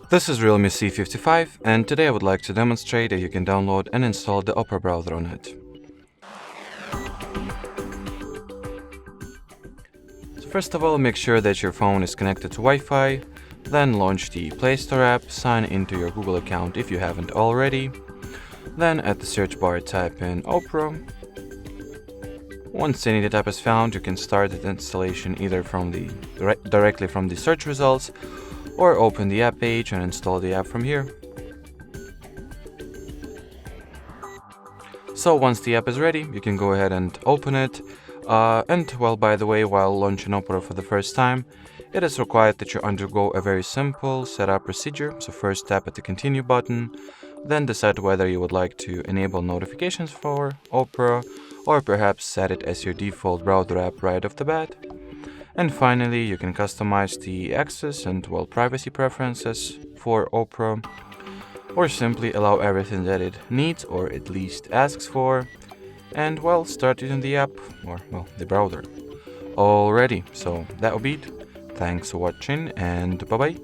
This is Realme C55, and today I would like to demonstrate that you can download and install the Opera browser on it. So first of all, make sure that your phone is connected to Wi-Fi, then launch the Play Store app, sign into your Google account if you haven't already, then at the search bar type in Opera. Once the needed app is found, you can start the installation either directly from the search results, or open the app page and install the app from here. So once the app is ready, you can go ahead and open it. By the way, while launching Opera for the first time, it is required that you undergo a very simple setup procedure. So first tap at the continue button, then decide whether you would like to enable notifications for Opera, or perhaps set it as your default browser app right off the bat. And finally, you can customize the access and privacy preferences for Opera, or simply allow everything that it needs or at least asks for, and start using the app or the browser. Alrighty, so that will be it. Thanks for watching, and bye bye.